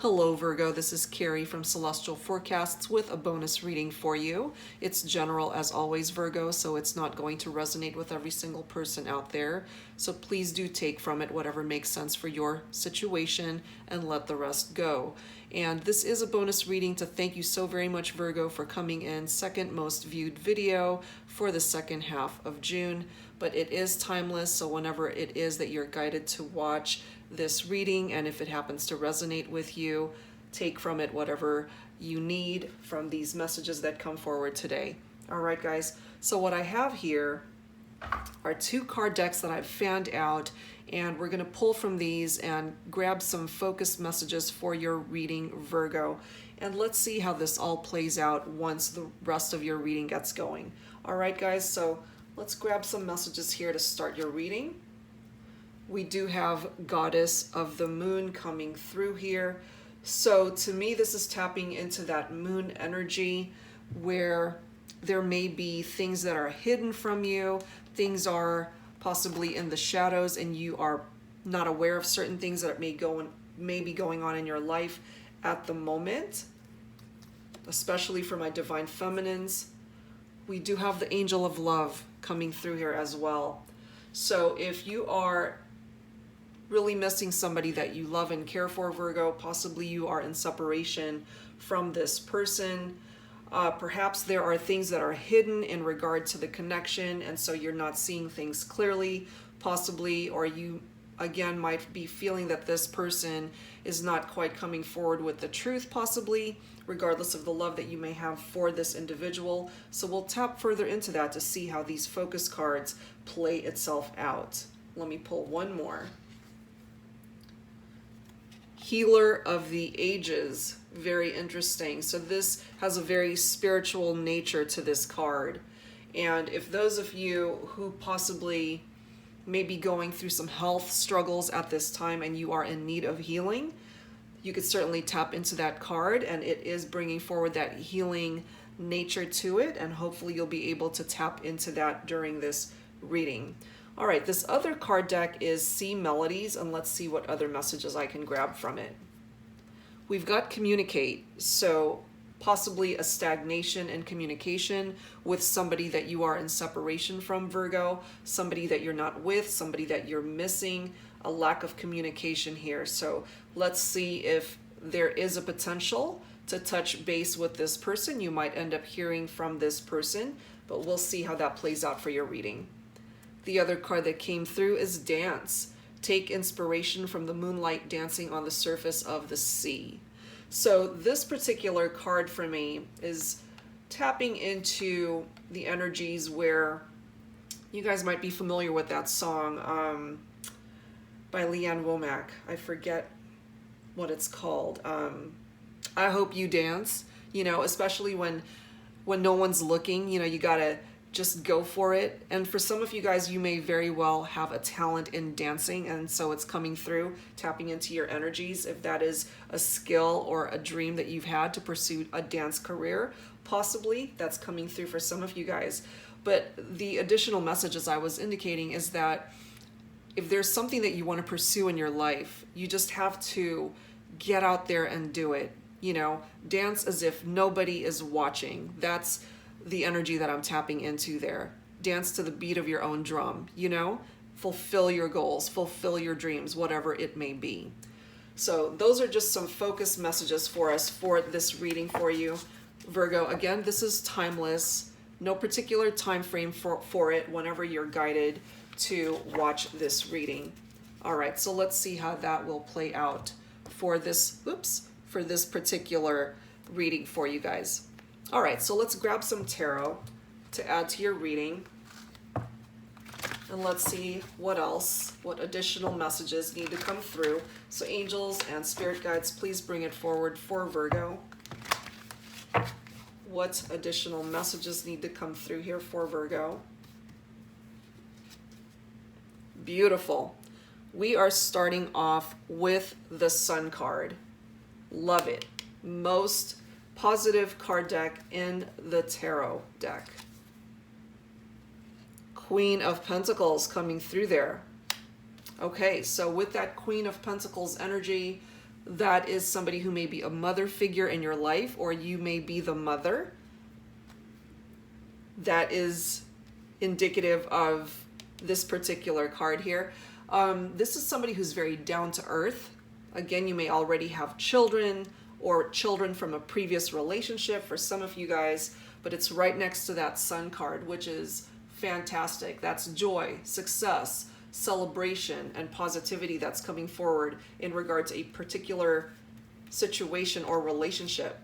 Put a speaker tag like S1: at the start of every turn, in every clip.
S1: Hello Virgo, this is Carrie from Celestial Forecasts with a bonus reading for you. It's general as always, Virgo, so it's not going to resonate with every single person out there. So please do take from it whatever makes sense for your situation and let the rest go. And this is a bonus reading to thank you so very much, Virgo, for coming in second most viewed video for the second half of June. But it is timeless, so whenever it is that you're guided to watch this reading, and if it happens to resonate with you, take from it whatever you need from these messages that come forward today. All right, guys, so what I have here are two card decks that I've fanned out, and we're going to pull from these and grab some focused messages for your reading, Virgo. And let's see how this all plays out once the rest of your reading gets going. All right, guys, so let's grab some messages here to start your reading. We do have Goddess of the Moon coming through here. So to me, this is tapping into that moon energy where there may be things that are hidden from you. Things are possibly in the shadows and you are not aware of certain things that may be going on in your life at the moment, especially for my divine feminines. We do have the Angel of Love coming through here as well. So if you are really missing somebody that you love and care for, Virgo, possibly you are in separation from this person. Perhaps there are things that are hidden in regard to the connection, and so you're not seeing things clearly, possibly, or you, again, might be feeling that this person is not quite coming forward with the truth, possibly, regardless of the love that you may have for this individual. So we'll tap further into that to see how these focus cards play itself out. Let me pull one more. Healer of the Ages, very interesting. So this has a very spiritual nature to this card. And if those of you who possibly may be going through some health struggles at this time and you are in need of healing, you could certainly tap into that card, and it is bringing forward that healing nature to it, and hopefully you'll be able to tap into that during this reading. All right, this other card deck is See Melodies, and let's see what other messages I can grab from it. We've got Communicate, so possibly a stagnation in communication with somebody that you are in separation from, Virgo, somebody that you're not with, somebody that you're missing, a lack of communication here. So let's see if there is a potential to touch base with this person. You might end up hearing from this person, but we'll see how that plays out for your reading. The other card that came through is Dance. Take inspiration from the moonlight dancing on the surface of the sea. So this particular card for me is tapping into the energies where you guys might be familiar with that song by Leanne Womack. I forget what it's called. I Hope You Dance, you know, especially when no one's looking, you know, you gotta just go for it. And for some of you guys, you may very well have a talent in dancing, and so it's coming through, tapping into your energies. If that is a skill or a dream that you've had to pursue a dance career, possibly that's coming through for some of you guys. But the additional message, as I was indicating, is that if there's something that you want to pursue in your life, you just have to get out there and do it. You know, dance as if nobody is watching. That's the energy that I'm tapping into there. Dance to the beat of your own drum, you know? Fulfill your goals, fulfill your dreams, whatever it may be. So those are just some focused messages for us for this reading for you, Virgo. Again, this is timeless. No particular time frame for it whenever you're guided to watch this reading. All right, so let's see how that will play out for this, for this particular reading for you guys. All right, so let's grab some tarot to add to your reading. And let's see what else, what additional messages need to come through. So angels and spirit guides, please bring it forward for Virgo. What additional messages need to come through here for Virgo? Beautiful. We are starting off with the Sun card. Love it. Most positive card deck in the tarot deck. Queen of Pentacles coming through there. Okay, so with that Queen of Pentacles energy, That is somebody who may be a mother figure in your life, or you may be the mother. That is indicative of this particular card here. This is somebody who's very down to earth. Again, you may already have children or children from a previous relationship for some of you guys, but it's right next to that Sun card, which is fantastic. That's joy, success, celebration, and positivity that's coming forward in regard to a particular situation or relationship.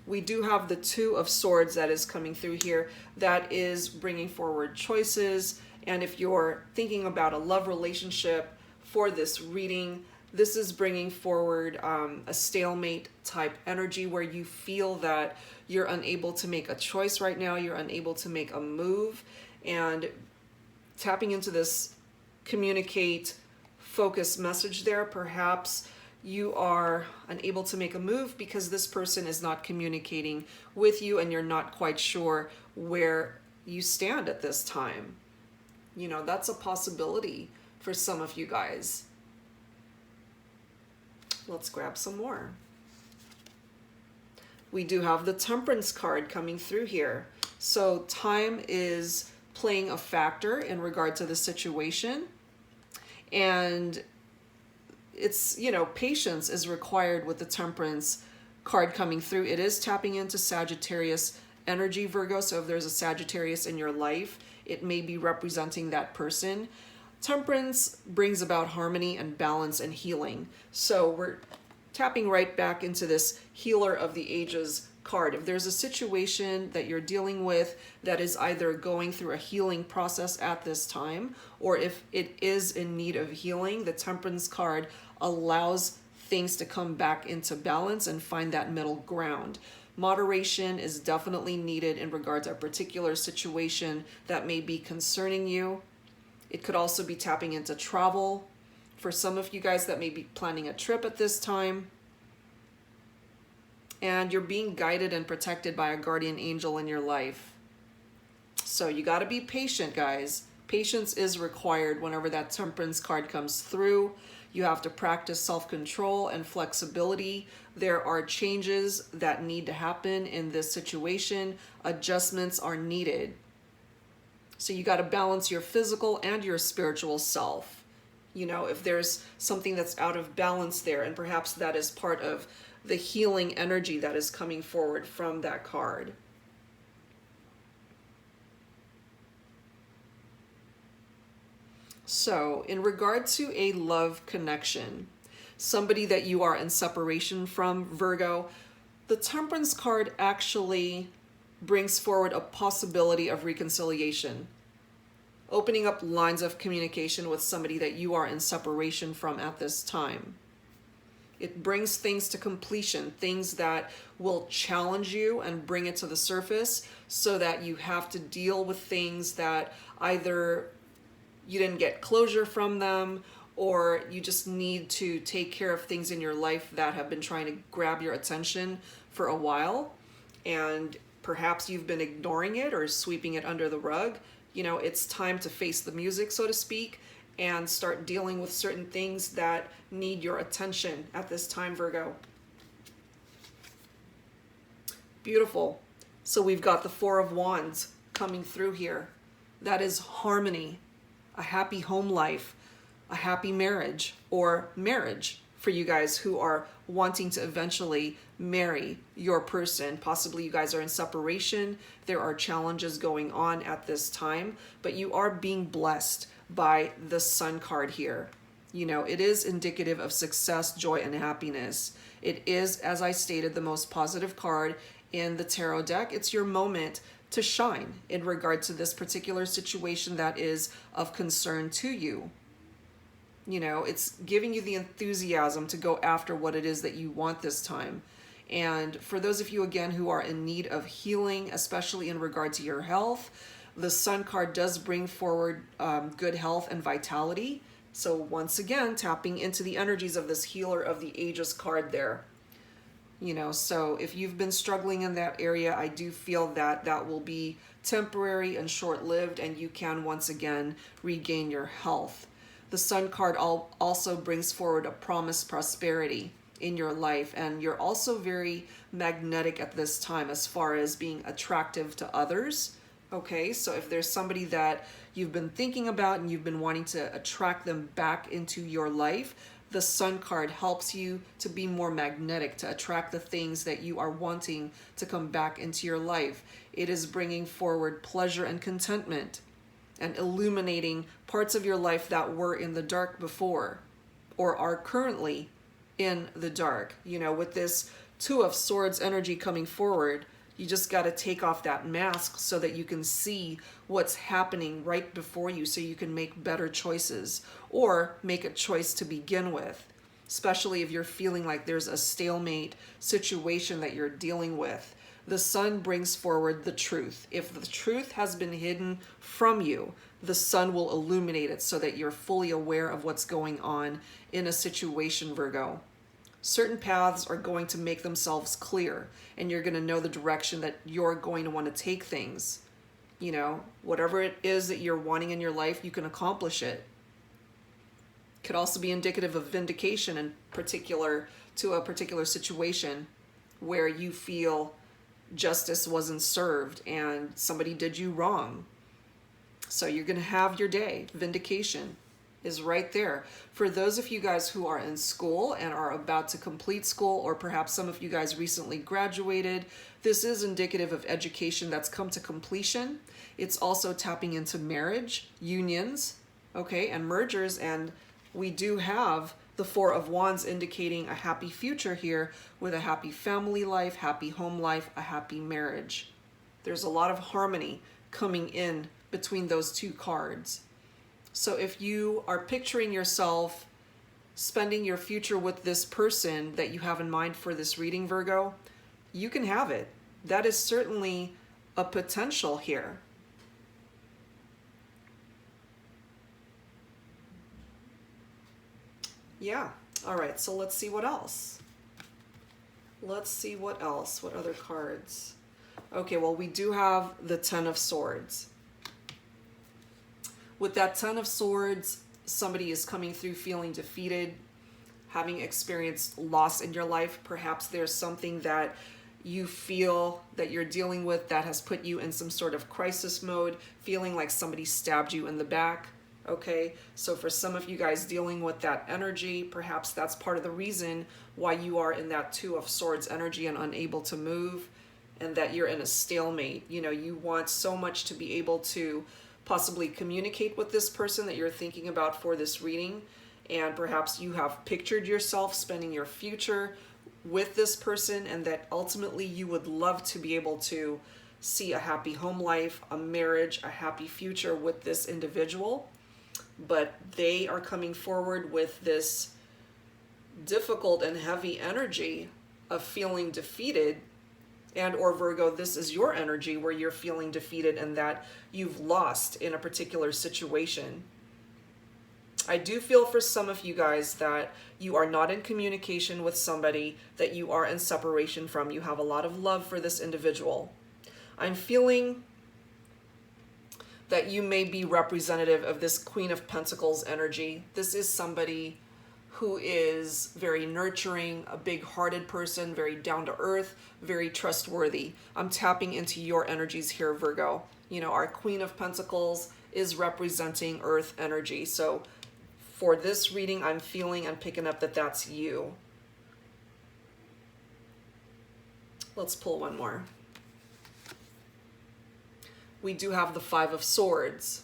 S1: We do have the Two of Swords that is coming through here. That is bringing forward choices. And if you're thinking about a love relationship for this reading, this is bringing forward a stalemate type energy where you feel that you're unable to make a choice right now. You're unable to make a move. And tapping into this communicate, focus message there, perhaps you are unable to make a move because this person is not communicating with you and you're not quite sure where you stand at this time. You know, that's a possibility for some of you guys. Let's grab some more. We do have the Temperance card coming through here. So time is playing a factor in regard to the situation. And it's, you know, patience is required with the Temperance card coming through. It is tapping into Sagittarius energy, Virgo. So if there's a Sagittarius in your life, it may be representing that person. Temperance brings about harmony and balance and healing. So we're tapping right back into this Healer of the Ages card. If there's a situation that you're dealing with that is either going through a healing process at this time, or if it is in need of healing, the Temperance card allows things to come back into balance and find that middle ground. Moderation is definitely needed in regard to a particular situation that may be concerning you. It could also be tapping into travel for some of you guys that may be planning a trip at this time. And you're being guided and protected by a guardian angel in your life. So you got to be patient, guys. Patience is required whenever that Temperance card comes through. You have to practice self-control and flexibility. There are changes that need to happen in this situation. Adjustments are needed. So you got to balance your physical and your spiritual self. You know, if there's something that's out of balance there, and perhaps that is part of the healing energy that is coming forward from that card. So in regard to a love connection, somebody that you are in separation from, Virgo, the Temperance card actually brings forward a possibility of reconciliation, opening up lines of communication with somebody that you are in separation from at this time. It brings things to completion, things that will challenge you and bring it to the surface so that you have to deal with things that either you didn't get closure from them, or you just need to take care of things in your life that have been trying to grab your attention for a while. And perhaps you've been ignoring it or sweeping it under the rug. You know, it's time to face the music, so to speak, and start dealing with certain things that need your attention at this time, Virgo. Beautiful. So we've got the Four of Wands coming through here. That is harmony, a happy home life, a happy marriage, or marriage for you guys who are wanting to eventually marry your person. Possibly you guys are in separation. There are challenges going on at this time, but you are being blessed by the Sun card here. You know, it is indicative of success, joy, and happiness. It is, as I stated, the most positive card in the tarot deck. It's your moment to shine in regard to this particular situation that is of concern to you. You know, it's giving you the enthusiasm to go after what it is that you want this time. And for those of you, again, who are in need of healing, especially in regard to your health, the Sun card does bring forward good health and vitality. So once again, tapping into the energies of this Healer of the Ages card there. You know, so if you've been struggling in that area, I do feel that that will be temporary and short-lived, and you can once again regain your health. the Sun card also brings forward a promised prosperity in your life, and you're also very magnetic at this time as far as being attractive to others. Okay, so if there's somebody that you've been thinking about and you've been wanting to attract them back into your life, the Sun card helps you to be more magnetic, to attract the things that you are wanting to come back into your life. It is bringing forward pleasure and contentment and illuminating parts of your life that were in the dark before or are currently in the dark. You know, with this Two of Swords energy coming forward, you just got to take off that mask so that you can see what's happening right before you, so you can make better choices or make a choice to begin with, especially if you're feeling like there's a stalemate situation that you're dealing with. The Sun brings forward the truth. If the truth has been hidden from you, the Sun will illuminate it so that you're fully aware of what's going on in a situation, Virgo. Certain paths are going to make themselves clear, and you're going to know the direction that you're going to want to take things. You know, whatever it is that you're wanting in your life, you can accomplish it. Could also be indicative of vindication in particular to a particular situation where you feel justice wasn't served and somebody did you wrong. So you're going to have your day. Vindication is right there. For those of you guys who are in school and are about to complete school, or perhaps some of you guys recently graduated, this is indicative of education that's come to completion. It's also tapping into marriage, unions, okay, and mergers. And we do have the Four of Wands indicating a happy future here with a happy family life, happy home life, a happy marriage. There's a lot of harmony coming in between those two cards. So if you are picturing yourself spending your future with this person that you have in mind for this reading, Virgo, you can have it. That is certainly a potential here. Yeah. All right. So let's see what else. Let's see what else. What other cards? Okay. Well, we do have the Ten of Swords. With that Ten of Swords, somebody is coming through feeling defeated, having experienced loss in your life. Perhaps there's something that you feel that you're dealing with that has put you in some sort of crisis mode, feeling like somebody stabbed you in the back. Okay, so for some of you guys dealing with that energy, perhaps that's part of the reason why you are in that Two of Swords energy and unable to move, and that you're in a stalemate. You know, you want so much to be able to possibly communicate with this person that you're thinking about for this reading, and perhaps you have pictured yourself spending your future with this person, and that ultimately you would love to be able to see a happy home life, a marriage, a happy future with this individual. But they are coming forward with this difficult and heavy energy of feeling defeated, and or Virgo, this is your energy where you're feeling defeated and that you've lost in a particular situation. I do feel for some of you guys that you are not in communication with somebody that you are in separation from. You have a lot of love for this individual. I'm feeling that you may be representative of this Queen of Pentacles energy. This is somebody who is very nurturing, a big-hearted person, very down-to-earth, very trustworthy. I'm tapping into your energies here, Virgo. You know, our Queen of Pentacles is representing Earth energy. So for this reading, I'm feeling and picking up that that's you. Let's pull one more. We do have the Five of Swords.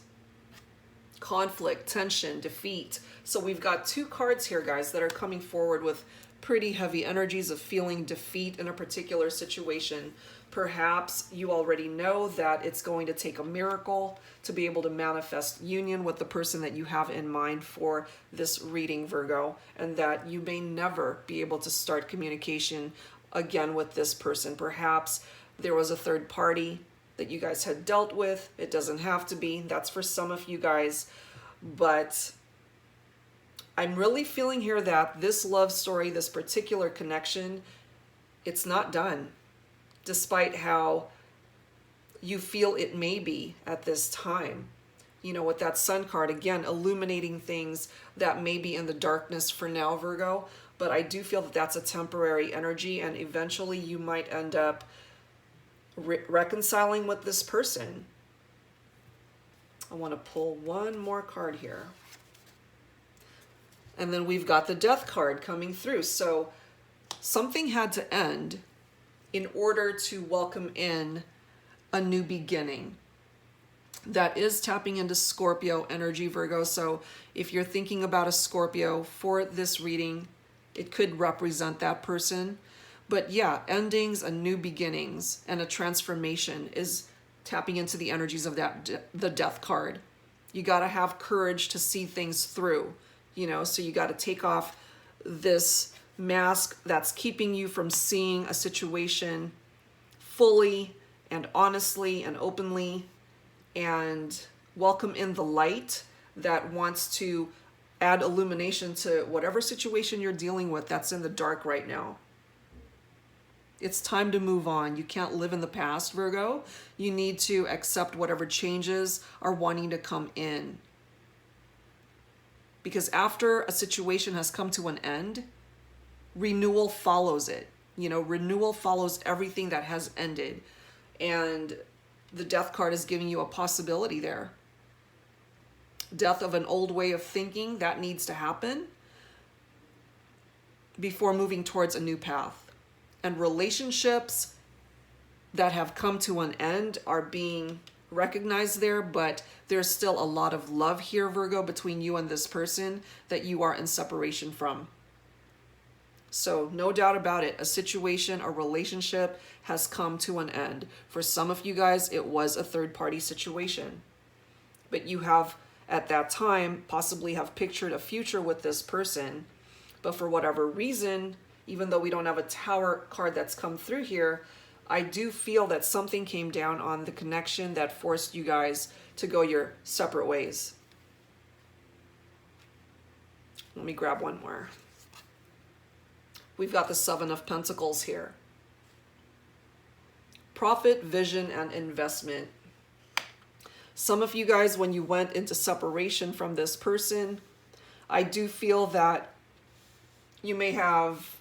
S1: Conflict, tension, defeat. So we've got two cards here, guys, that are coming forward with pretty heavy energies of feeling defeat in a particular situation. Perhaps you already know that it's going to take a miracle to be able to manifest union with the person that you have in mind for this reading, Virgo, and that you may never be able to start communication again with this person. Perhaps there was a third party that you guys had dealt with. It doesn't have to be. That's for some of you guys. But I'm really feeling here that this love story, this particular connection, it's not done, despite how you feel it may be at this time. you know, with that Sun card, again, illuminating things that may be in the darkness for now, Virgo. But I do feel that that's a temporary energy, and eventually you might end up reconciling with this person. I want to pull one more card here. And then we've got the Death card coming through. So something had to end in order to welcome in a new beginning. That is tapping into Scorpio energy, Virgo. So if you're thinking about a Scorpio for this reading, it could represent that person. But yeah, endings and new beginnings and a transformation is tapping into the energies of the Death card. You got to have courage to see things through, you know, so you got to take off this mask that's keeping you from seeing a situation fully and honestly and openly, and welcome in the light that wants to add illumination to whatever situation you're dealing with that's in the dark right now. It's time to move on. You can't live in the past, Virgo. You need to accept whatever changes are wanting to come in. Because after a situation has come to an end, renewal follows it. You know, renewal follows everything that has ended. And the Death card is giving you a possibility there. Death of an old way of thinking, that needs to happen before moving towards a new path. And relationships that have come to an end are being recognized there, but there's still a lot of love here, Virgo, between you and this person that you are in separation from. So no doubt about it, a situation, a relationship has come to an end. For some of you guys, it was a third-party situation. But you have, at that time, possibly have pictured a future with this person. But for whatever reason, even though we don't have a Tower card that's come through here, I do feel that something came down on the connection that forced you guys to go your separate ways. Let me grab one more. We've got the Seven of Pentacles here. Profit, vision, and investment. Some of you guys, when you went into separation from this person, I do feel that you may have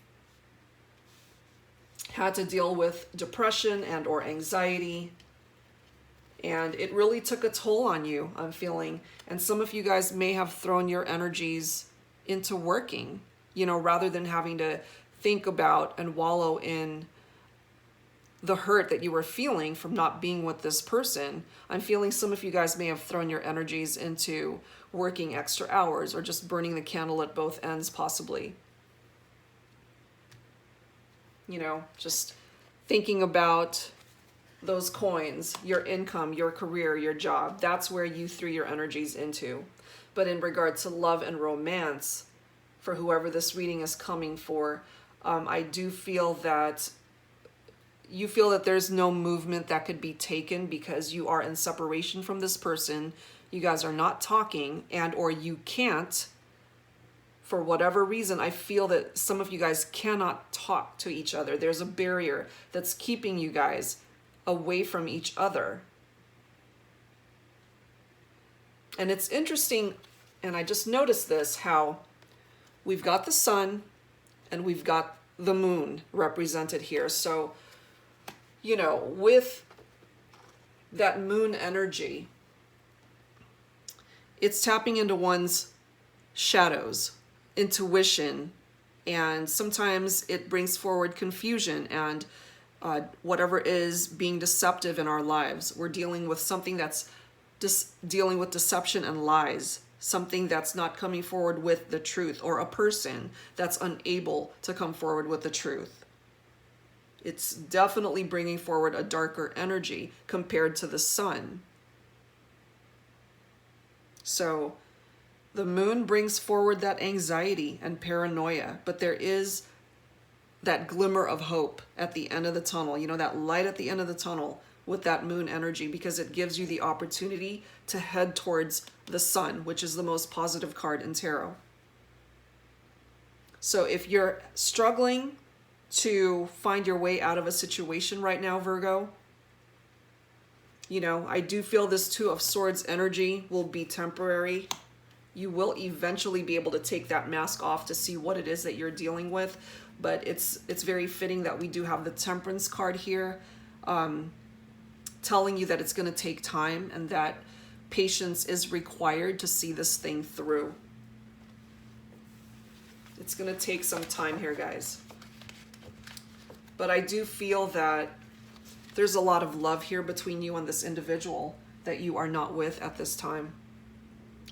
S1: had to deal with depression and or anxiety, and it really took a toll on you, I'm feeling. And some of you guys may have thrown your energies into working, you know, rather than having to think about and wallow in the hurt that you were feeling from not being with this person. I'm feeling some of you guys may have thrown your energies into working extra hours or just burning the candle at both ends, possibly. You know, just thinking about those coins, your income, your career, your job. That's where you threw your energies into. But in regard to love and romance, for whoever this reading is coming for, I do feel that you feel that there's no movement that could be taken because you are in separation from this person. You guys are not talking, and or you can't. For whatever reason, I feel that some of you guys cannot talk to each other. There's a barrier that's keeping you guys away from each other. And it's interesting, and I just noticed this, how we've got the sun and we've got the moon represented here. So, you know, with that moon energy, it's tapping into one's shadows, intuition, and sometimes it brings forward confusion and whatever is being deceptive in our lives. We're dealing with something that's dealing with deception and lies, something that's not coming forward with the truth, or a person that's unable to come forward with the truth. It's definitely bringing forward a darker energy compared to the sun. So the moon brings forward that anxiety and paranoia, but there is that glimmer of hope at the end of the tunnel, you know, that light at the end of the tunnel with that moon energy, because it gives you the opportunity to head towards the sun, which is the most positive card in tarot. So if you're struggling to find your way out of a situation right now, Virgo, You know, I do feel this Two of Swords energy will be temporary. You will eventually be able to take that mask off to see what it is that you're dealing with. But it's very fitting that we do have the Temperance card here, telling you that it's going to take time and that patience is required to see this thing through. It's going to take some time here, guys. But I do feel that there's a lot of love here between you and this individual that you are not with at this time.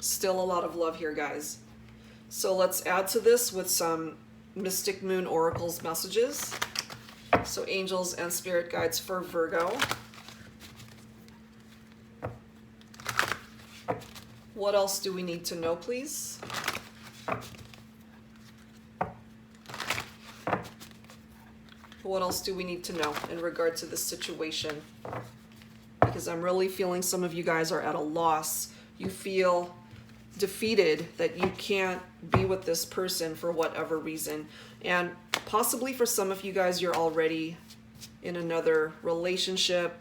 S1: Still a lot of love here, guys. So let's add to this with some Mystic Moon Oracle's messages. So angels and spirit guides for Virgo. What else do we need to know, please? What else do we need to know in regard to this situation? Because I'm really feeling some of you guys are at a loss. You feel defeated that you can't be with this person for whatever reason. And possibly for some of you guys, you're already in another relationship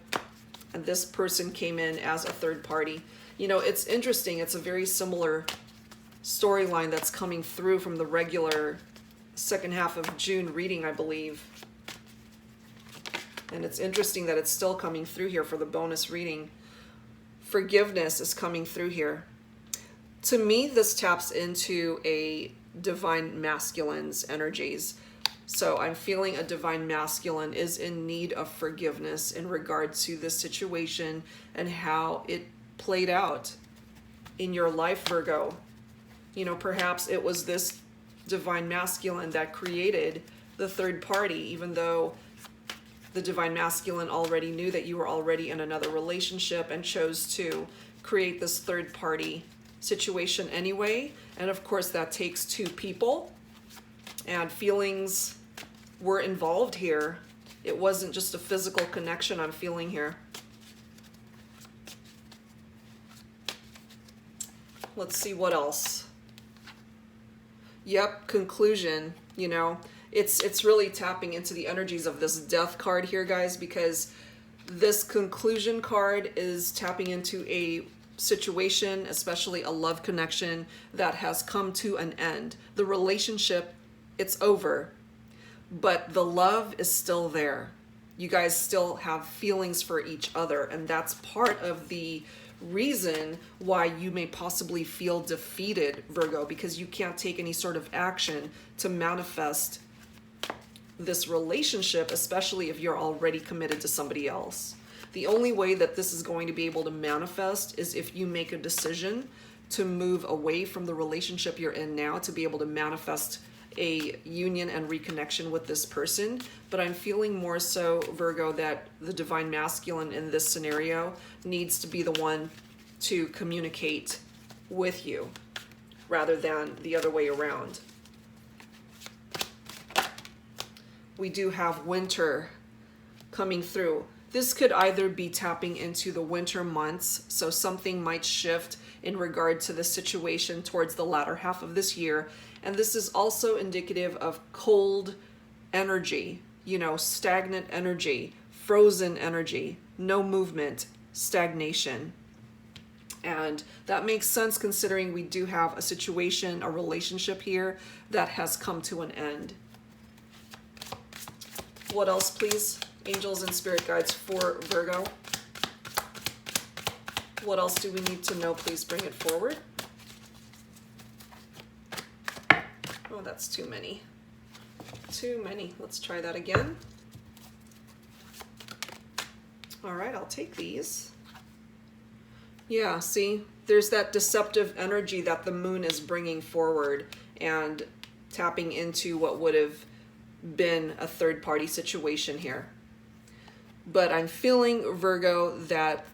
S1: and this person came in as a third party. You know, it's interesting. It's a very similar storyline that's coming through from the regular second half of June reading, I believe. And it's interesting that it's still coming through here for the bonus reading. Forgiveness is coming through here. To me, this taps into a divine masculine's energies. So I'm feeling a divine masculine is in need of forgiveness in regard to this situation and how it played out in your life, Virgo. You know, perhaps it was this divine masculine that created the third party, even though the divine masculine already knew that you were already in another relationship and chose to create this third party situation anyway. And of course that takes two people, and feelings were involved here. It wasn't just a physical connection I'm feeling here. Let's see what else. Yep, conclusion, you know. It's really tapping into the energies of this Death card here, guys, because this conclusion card is tapping into a situation, especially a love connection that has come to an end. The relationship, it's over, but the love is still there. You guys still have feelings for each other, and that's part of the reason why you may possibly feel defeated, Virgo, because you can't take any sort of action to manifest this relationship, especially if you're already committed to somebody else. The only way that this is going to be able to manifest is if you make a decision to move away from the relationship you're in now to be able to manifest a union and reconnection with this person. But I'm feeling more so, Virgo, that the divine masculine in this scenario needs to be the one to communicate with you rather than the other way around. We do have winter coming through. This could either be tapping into the winter months, so something might shift in regard to the situation towards the latter half of this year. And this is also indicative of cold energy, you know, stagnant energy, frozen energy, no movement, stagnation. And that makes sense considering we do have a situation, a relationship here that has come to an end. What else, please? Angels and spirit guides for Virgo. What else do we need to know? Please bring it forward. Oh, that's too many. Too many. Let's try that again. All right, I'll take these. Yeah, see, there's that deceptive energy that the moon is bringing forward and tapping into what would have been a third-party situation here. But I'm feeling, Virgo, that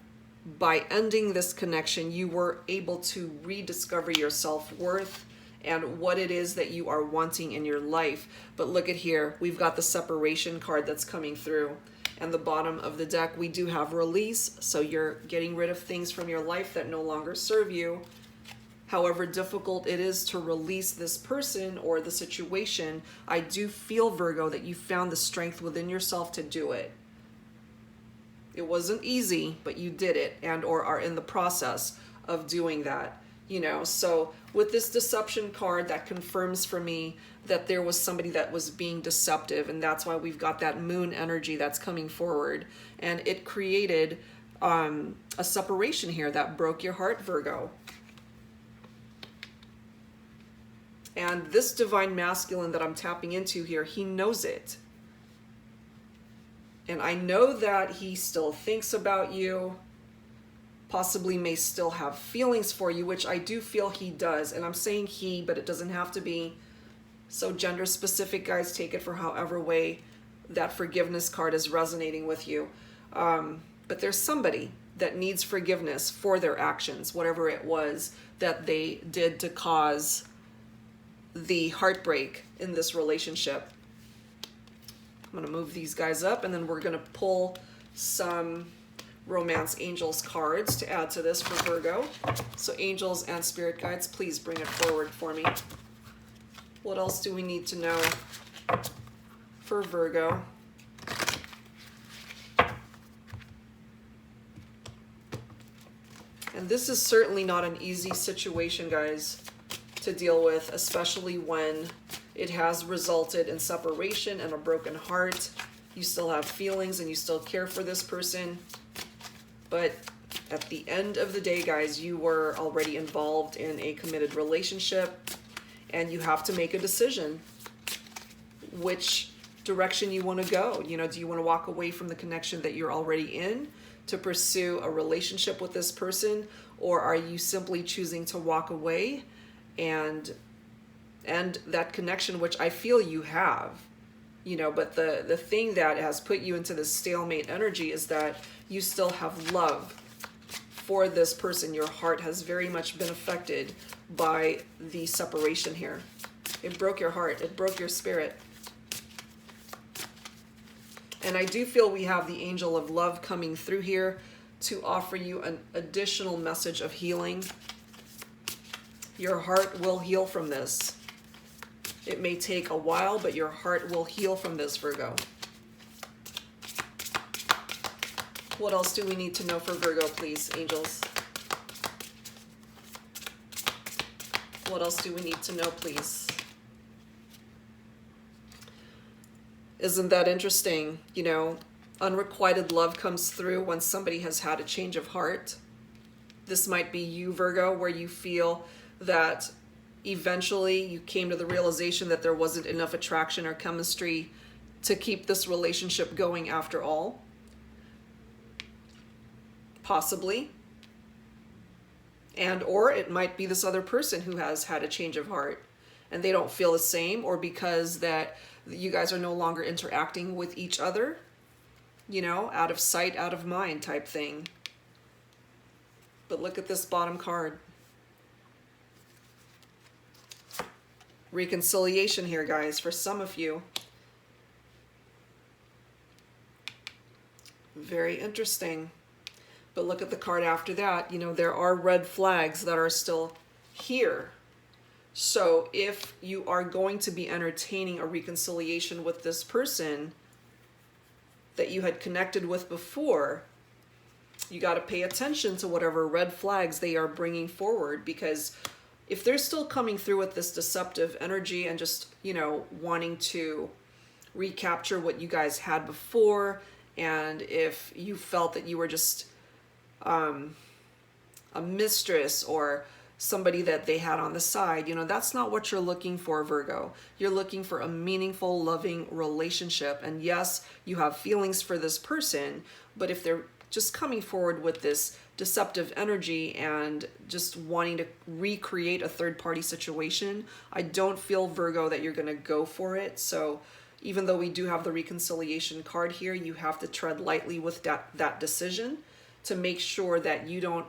S1: by ending this connection, you were able to rediscover your self-worth and what it is that you are wanting in your life. But look at here, we've got the separation card that's coming through. And the bottom of the deck, we do have release. So you're getting rid of things from your life that no longer serve you. However difficult it is to release this person or the situation, I do feel, Virgo, that you found the strength within yourself to do it. It wasn't easy, but you did it, and or are in the process of doing that, you know. So with this deception card, that confirms for me that there was somebody that was being deceptive, and that's why we've got that moon energy that's coming forward, and it created a separation here that broke your heart, Virgo. And this divine masculine that I'm tapping into here, he knows it. And I know that he still thinks about you, possibly may still have feelings for you, which I do feel he does. And I'm saying he, but it doesn't have to be. So gender specific, guys, take it for however way that forgiveness card is resonating with you. But there's somebody that needs forgiveness for their actions, whatever it was that they did to cause the heartbreak in this relationship. I'm going to move these guys up, and then we're going to pull some Romance Angels cards to add to this for Virgo. So angels and spirit guides, please bring it forward for me. What else do we need to know for Virgo? And this is certainly not an easy situation, guys, to deal with, especially when it has resulted in separation and a broken heart. You still have feelings and you still care for this person. But at the end of the day, guys, you were already involved in a committed relationship, and you have to make a decision which direction you want to go. You know, do you want to walk away from the connection that you're already in to pursue a relationship with this person, or are you simply choosing to walk away and end that connection, which I feel you have, you know. But the thing that has put you into this stalemate energy is that you still have love for this person. Your heart has very much been affected by the separation here. It broke your heart. It broke your spirit. And I do feel we have the angel of love coming through here to offer you an additional message of healing. Your heart will heal from this. It may take a while, but your heart will heal from this, Virgo. What else do we need to know for Virgo, please, angels? What else do we need to know, please? Isn't that interesting? You know, unrequited love comes through when somebody has had a change of heart. This might be you, Virgo, where you feel that eventually you came to the realization that there wasn't enough attraction or chemistry to keep this relationship going after all. Possibly. And or it might be this other person who has had a change of heart and they don't feel the same, or because that you guys are no longer interacting with each other, you know, out of sight, out of mind type thing. But look at this bottom card. Reconciliation here, guys, for some of you. Very interesting. But look at the card after that. You know, there are red flags that are still here. So if you are going to be entertaining a reconciliation with this person that you had connected with before, you got to pay attention to whatever red flags they are bringing forward, because if they're still coming through with this deceptive energy and just, you know, wanting to recapture what you guys had before, and if you felt that you were just a mistress or somebody that they had on the side, you know, that's not what you're looking for, Virgo. You're looking for a meaningful, loving relationship. And yes, you have feelings for this person, but if they're just coming forward with this deceptive energy and just wanting to recreate a third-party situation, I don't feel, Virgo, that you're going to go for it. So even though we do have the reconciliation card here, you have to tread lightly with that decision to make sure that you don't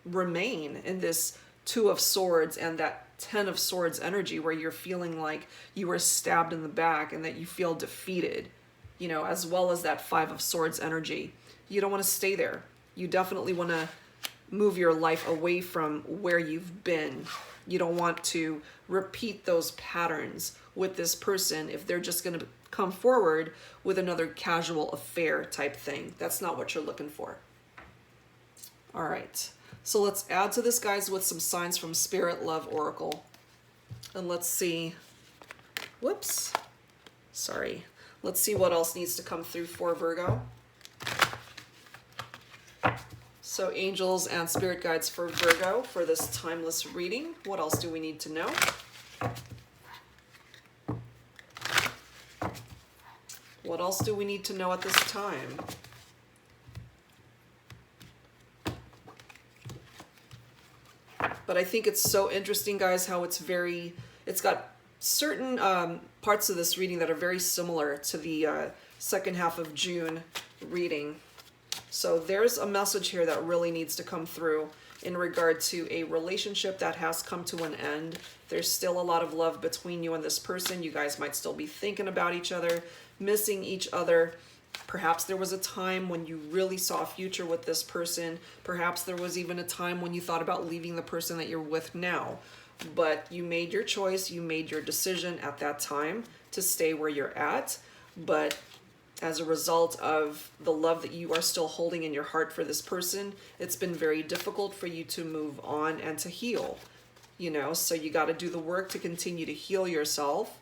S1: remain in this Two of Swords and that Ten of Swords energy where you're feeling like you were stabbed in the back and that you feel defeated, you know, as well as that Five of Swords energy. You don't want to stay there. You definitely want to move your life away from where you've been. You don't want to repeat those patterns with this person if they're just going to come forward with another casual affair type thing. That's not what you're looking for. All right. So let's add to this, guys, with some signs from Spirit Love Oracle. And let's see. Whoops. Sorry. Let's see what else needs to come through for Virgo. So angels and spirit guides for Virgo for this timeless reading. What else do we need to know? What else do we need to know at this time? But I think it's so interesting, guys, how it's got certain parts of this reading that are very similar to the second half of June reading. So there's a message here that really needs to come through in regard to a relationship that has come to an end. There's still a lot of love between you and this person. You guys might still be thinking about each other, missing each other. Perhaps there was a time when you really saw a future with this person. Perhaps there was even a time when you thought about leaving the person that you're with now. But you made your choice, you made your decision at that time to stay where you're at. But as a result of the love that you are still holding in your heart for this person, it's been very difficult for you to move on and to heal. You know, so you got to do the work to continue to heal yourself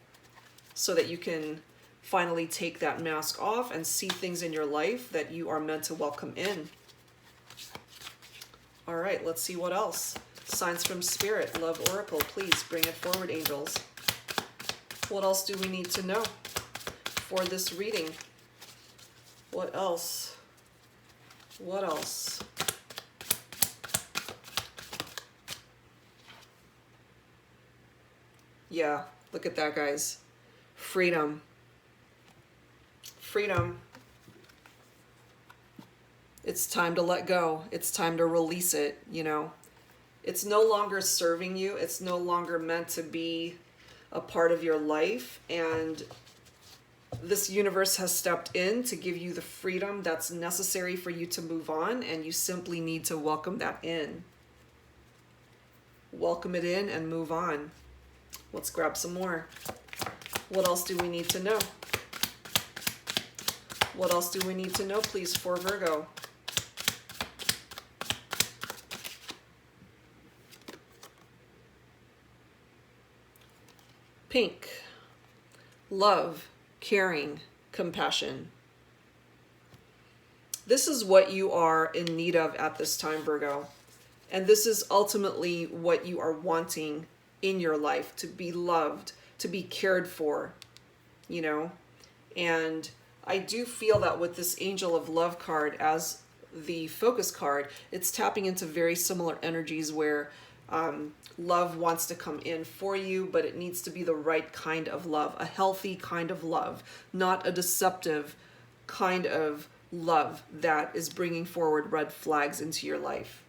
S1: so that you can finally take that mask off and see things in your life that you are meant to welcome in. All right, let's see what else. Signs from Spirit Love Oracle, please bring it forward, angels. What else do we need to know for this reading? What else? What else? Yeah, look at that, guys. Freedom. Freedom. It's time to let go. It's time to release it, you know. It's no longer serving you. It's no longer meant to be a part of your life. And this universe has stepped in to give you the freedom that's necessary for you to move on. And you simply need to welcome that in. Welcome it in and move on. Let's grab some more. What else do we need to know? What else do we need to know, please, for Virgo? Pink. Love, caring, compassion. This is what you are in need of at this time, Virgo. And this is ultimately what you are wanting in your life, to be loved, to be cared for, you know? And I do feel that with this Angel of Love card as the focus card, it's tapping into very similar energies where love wants to come in for you, but it needs to be the right kind of love, a healthy kind of love, not a deceptive kind of love that is bringing forward red flags into your life.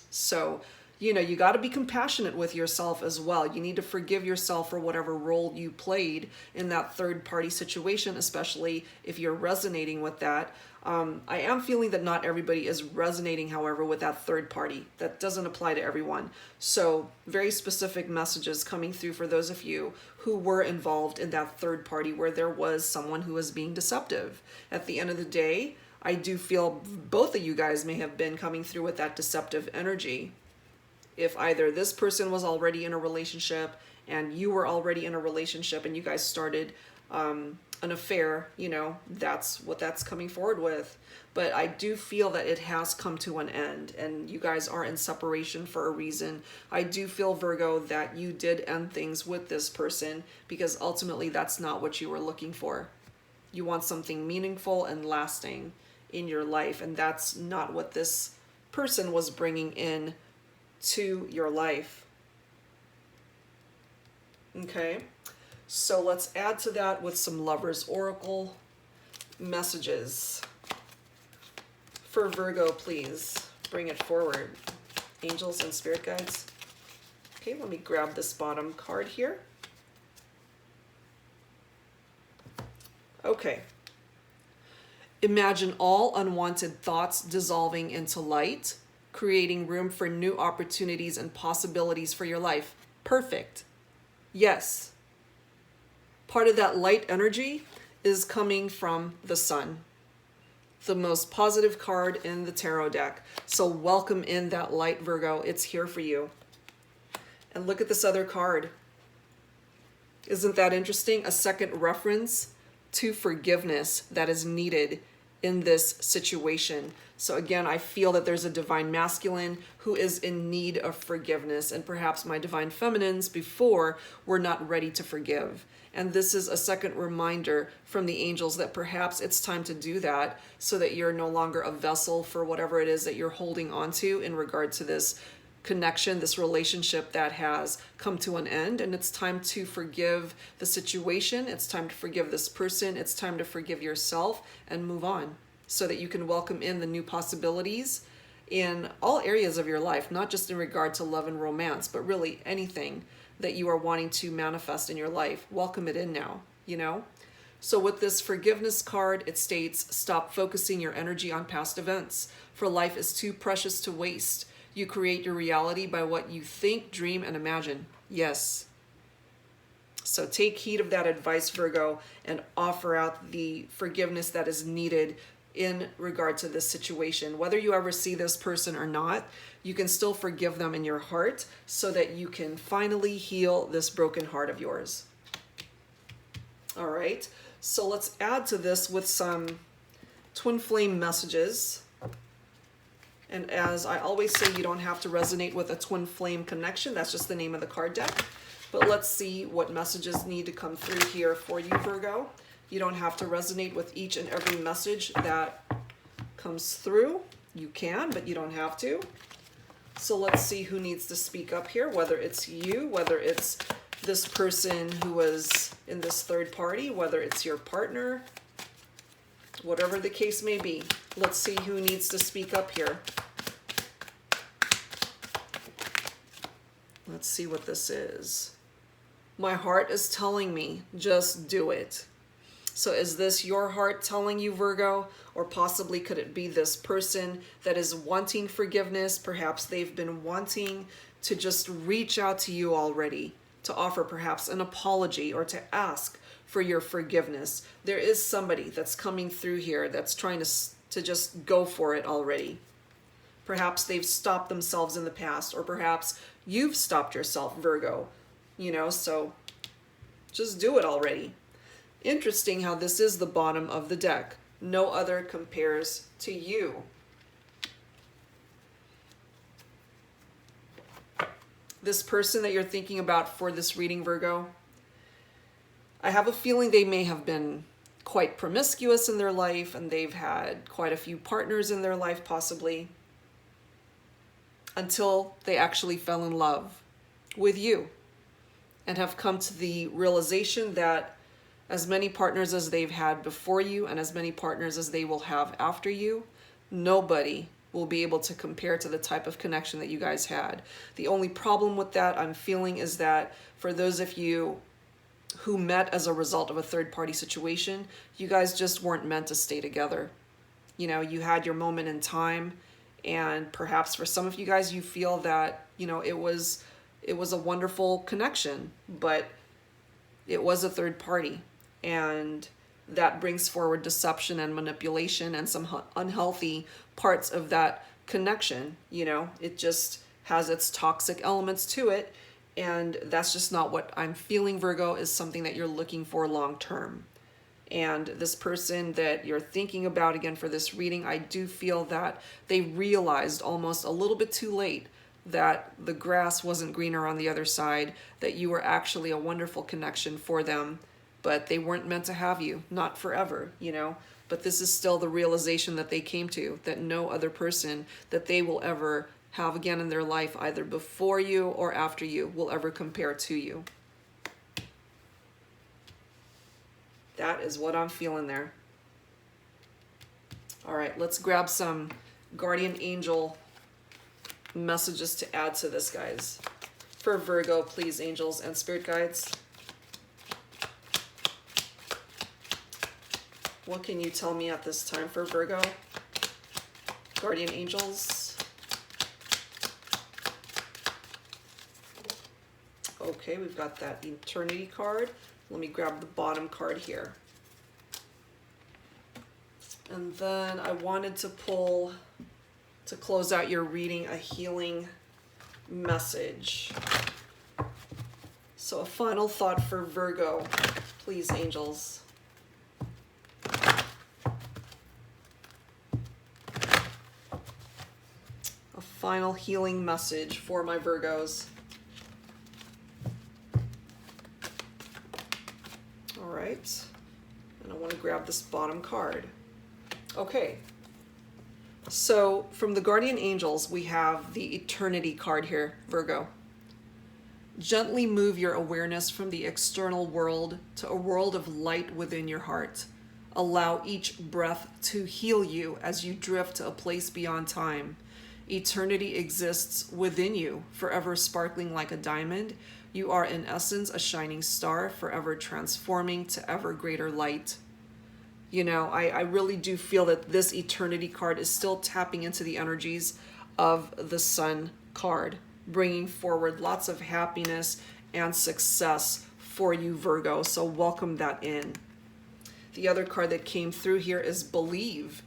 S1: So, you know, you got to be compassionate with yourself as well. You need to forgive yourself for whatever role you played in that third party situation, especially if you're resonating with that. I am feeling that not everybody is resonating, however, with that third party. That doesn't apply to everyone. So very specific messages coming through for those of you who were involved in that third party where there was someone who was being deceptive. At the end of the day, I do feel both of you guys may have been coming through with that deceptive energy. If either this person was already in a relationship and you were already in a relationship and you guys started an affair, you know, that's what that's coming forward with. But I do feel that it has come to an end and you guys are in separation for a reason. I do feel, Virgo, that you did end things with this person because ultimately that's not what you were looking for. You want something meaningful and lasting in your life, and that's not what this person was bringing in to your life. Okay, so let's add to that with some Lovers Oracle messages for Virgo, please. Bring it forward, angels and spirit guides. Okay, let me grab this bottom card here. Okay. Imagine all unwanted thoughts dissolving into light, creating room for new opportunities and possibilities for your life. Perfect. Yes. Part of that light energy is coming from the sun, the most positive card in the tarot deck. So welcome in that light, Virgo. It's here for you. And look at this other card. Isn't that interesting? A second reference to forgiveness that is needed in this situation. So again, I feel that there's a divine masculine who is in need of forgiveness, and perhaps my divine feminines before were not ready to forgive. And this is a second reminder from the angels that perhaps it's time to do that, so that you're no longer a vessel for whatever it is that you're holding on to in regard to this connection, this relationship that has come to an end. And it's time to forgive the situation. It's time to forgive this person. It's time to forgive yourself and move on, so that you can welcome in the new possibilities in all areas of your life, not just in regard to love and romance, but really anything that you are wanting to manifest in your life. Welcome it in now, you know? So with this forgiveness card, it states, stop focusing your energy on past events, for life is too precious to waste. You create your reality by what you think, dream, and imagine. Yes. So take heed of that advice, Virgo, and offer out the forgiveness that is needed in regard to this situation. Whether you ever see this person or not, you can still forgive them in your heart so that you can finally heal this broken heart of yours. All right. So let's add to this with some twin flame messages. And as I always say, you don't have to resonate with a twin flame connection. That's just the name of the card deck. But let's see what messages need to come through here for you, Virgo. You don't have to resonate with each and every message that comes through. You can, but you don't have to. So let's see who needs to speak up here, whether it's you, whether it's this person who was in this third party, whether it's your partner, whatever the case may be. Let's see who needs to speak up here. Let's see what this is. My heart is telling me, just do it. So is this your heart telling you, Virgo? Or possibly could it be this person that is wanting forgiveness? Perhaps they've been wanting to just reach out to you already, to offer perhaps an apology or to ask for your forgiveness. There is somebody that's coming through here that's trying to just go for it already. Perhaps they've stopped themselves in the past, or perhaps you've stopped yourself, Virgo. You know, so just do it already. Interesting how this is the bottom of the deck. No other compares to you. This person that you're thinking about for this reading, Virgo, I have a feeling they may have been quite promiscuous in their life, and they've had quite a few partners in their life possibly, until they actually fell in love with you and have come to the realization that as many partners as they've had before you and as many partners as they will have after you, nobody will be able to compare to the type of connection that you guys had. The only problem with that I'm feeling is that for those of you who met as a result of a third-party situation, you guys just weren't meant to stay together. You know, you had your moment in time, and perhaps for some of you guys, you feel that, you know, it was a wonderful connection, but it was a third party, and that brings forward deception and manipulation and some unhealthy parts of that connection. You know, it just has its toxic elements to it, and that's just not what I'm feeling, Virgo, is something that you're looking for long term. And this person that you're thinking about, again, for this reading, I do feel that they realized almost a little bit too late that the grass wasn't greener on the other side, that you were actually a wonderful connection for them, but they weren't meant to have you, not forever, you know. But this is still the realization that they came to, that no other person that they will ever have again in their life, either before you or after you, will ever compare to you. That is what I'm feeling there. All right, let's grab some guardian angel messages to add to this, guys. For Virgo, please, angels and spirit guides. What can you tell me at this time for Virgo? Guardian angels. Okay, we've got that Eternity card. Let me grab the bottom card here. And then I wanted to pull, to close out your reading, a healing message. So a final thought for Virgo, please, angels. A final healing message for my Virgos. All right, and I want to grab this bottom card. Okay, so from the Guardian Angels, we have the Eternity card here, Virgo. Gently move your awareness from the external world to a world of light within your heart. Allow each breath to heal you as you drift to a place beyond time. Eternity exists within you, forever sparkling like a diamond. You are in essence a shining star, forever transforming to ever greater light. You know, I really do feel that this Eternity card is still tapping into the energies of the Sun card, bringing forward lots of happiness and success for you, Virgo. So welcome that in. The other card that came through here is Believe.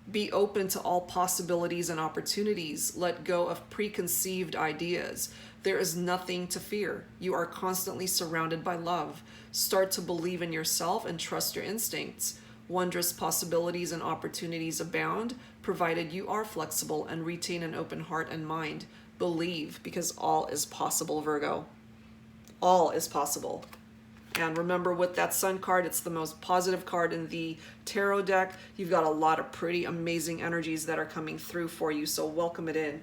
S1: Be open to all possibilities and opportunities. Let go of preconceived ideas. There is nothing to fear. You are constantly surrounded by love. Start to believe in yourself and trust your instincts. Wondrous possibilities and opportunities abound, provided you are flexible and retain an open heart and mind. Believe, because all is possible, Virgo. All is possible. And remember, with that Sun card, it's the most positive card in the tarot deck. You've got a lot of pretty amazing energies that are coming through for you, so welcome it in.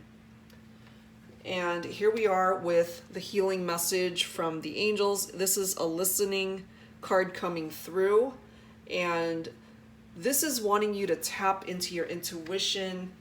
S1: And here we are with the healing message from the angels. This is a listening card coming through, and this is wanting you to tap into your intuition,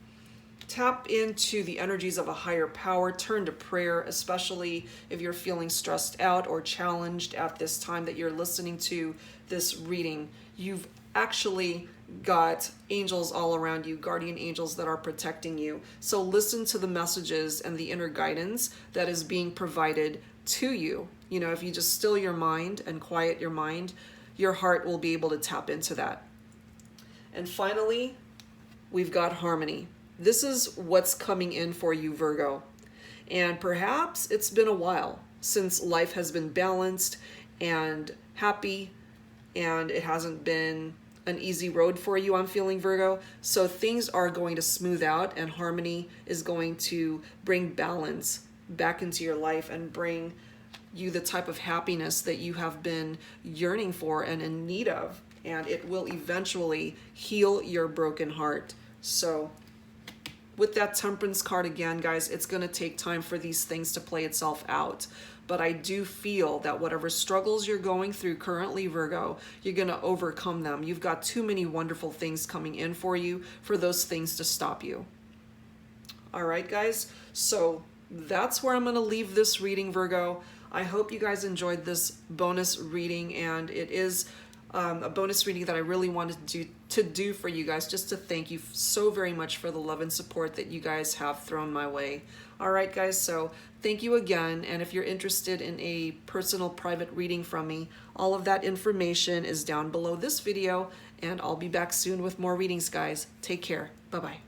S1: tap into the energies of a higher power, turn to prayer, especially if you're feeling stressed out or challenged at this time that you're listening to this reading. You've actually got angels all around you, guardian angels that are protecting you. So listen to the messages and the inner guidance that is being provided to you. You know, if you just still your mind and quiet your mind, your heart will be able to tap into that. And finally, we've got Harmony. This is what's coming in for you, Virgo. And perhaps it's been a while since life has been balanced and happy, and it hasn't been an easy road for you, I'm feeling, Virgo. So things are going to smooth out, and Harmony is going to bring balance back into your life and bring you the type of happiness that you have been yearning for and in need of. And it will eventually heal your broken heart. So with that Temperance card again, guys, it's going to take time for these things to play itself out. But I do feel that whatever struggles you're going through currently, Virgo, you're going to overcome them. You've got too many wonderful things coming in for you for those things to stop you. All right, guys. So that's where I'm going to leave this reading, Virgo. I hope you guys enjoyed this bonus reading, and it is a bonus reading that I really wanted to do for you guys, just to thank you so very much for the love and support that you guys have thrown my way. All right, guys, so thank you again, and if you're interested in a personal private reading from me, all of that information is down below this video, and I'll be back soon with more readings, guys. Take care. Bye-bye.